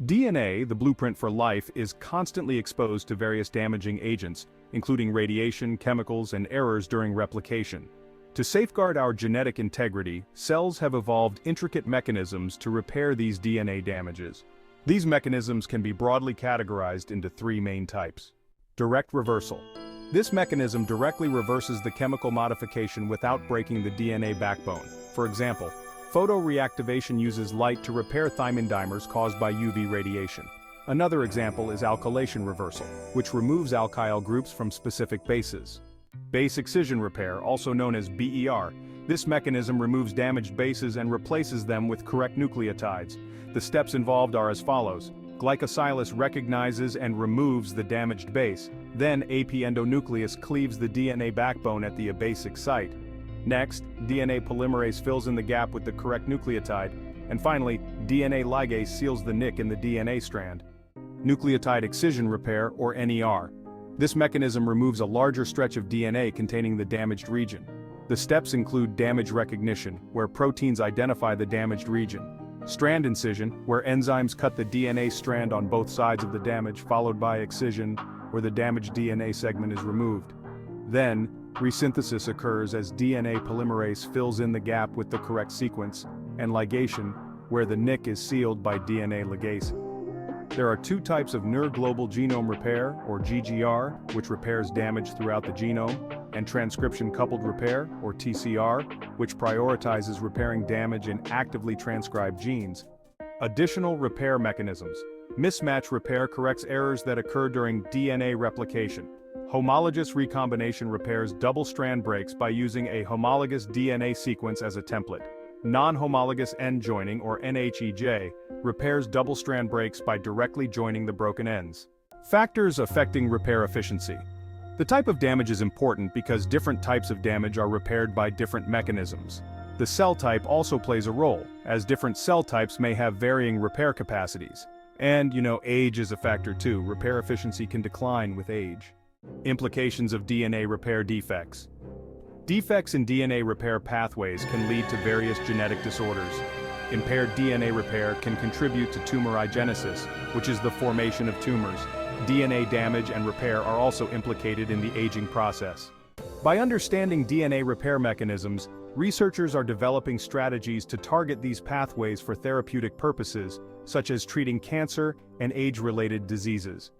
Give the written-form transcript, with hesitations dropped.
DNA, the blueprint for life, is constantly exposed to various damaging agents, including radiation, chemicals, and errors during replication. To safeguard our genetic integrity, cells have evolved intricate mechanisms to repair these DNA damages. These mechanisms can be broadly categorized into three main types. Direct reversal. This mechanism directly reverses the chemical modification without breaking the DNA backbone. For example, photoreactivation uses light to repair thymine dimers caused by UV radiation. Another example is alkylation reversal, which removes alkyl groups from specific bases. Base excision repair, also known as BER. This mechanism removes damaged bases and replaces them with correct nucleotides. The steps involved are as follows. Glycosylase recognizes and removes the damaged base. Then AP endonuclease cleaves the DNA backbone at the abasic site. Next, DNA polymerase fills in the gap with the correct nucleotide. And finally, DNA ligase seals the nick in the DNA strand. Nucleotide excision repair, or NER. This mechanism removes a larger stretch of DNA containing the damaged region. The steps include damage recognition, where proteins identify the damaged region. Strand incision, where enzymes cut the DNA strand on both sides of the damage, followed by excision, where the damaged DNA segment is removed. Then, resynthesis occurs as DNA polymerase fills in the gap with the correct sequence, and ligation, where the nick is sealed by DNA ligase. There are two types of neuroglobal genome repair, or GGR, which repairs damage throughout the genome, and transcription-coupled repair, or TCR, which prioritizes repairing damage in actively transcribed genes. Additional repair mechanisms. Mismatch repair corrects errors that occur during DNA replication. Homologous recombination repairs double-strand breaks by using a homologous DNA sequence as a template. Non-homologous end joining, or NHEJ, repairs double-strand breaks by directly joining the broken ends. Factors affecting repair efficiency. The type of damage is important because different types of damage are repaired by different mechanisms. The cell type also plays a role, as different cell types may have varying repair capacities. And, age is a factor too. Repair efficiency can decline with age. Implications of DNA repair defects. Defects in DNA repair pathways can lead to various genetic disorders. Impaired DNA repair can contribute to tumorigenesis, which is the formation of tumors. DNA damage and repair are also implicated in the aging process. By understanding DNA repair mechanisms, researchers are developing strategies to target these pathways for therapeutic purposes, such as treating cancer and age-related diseases.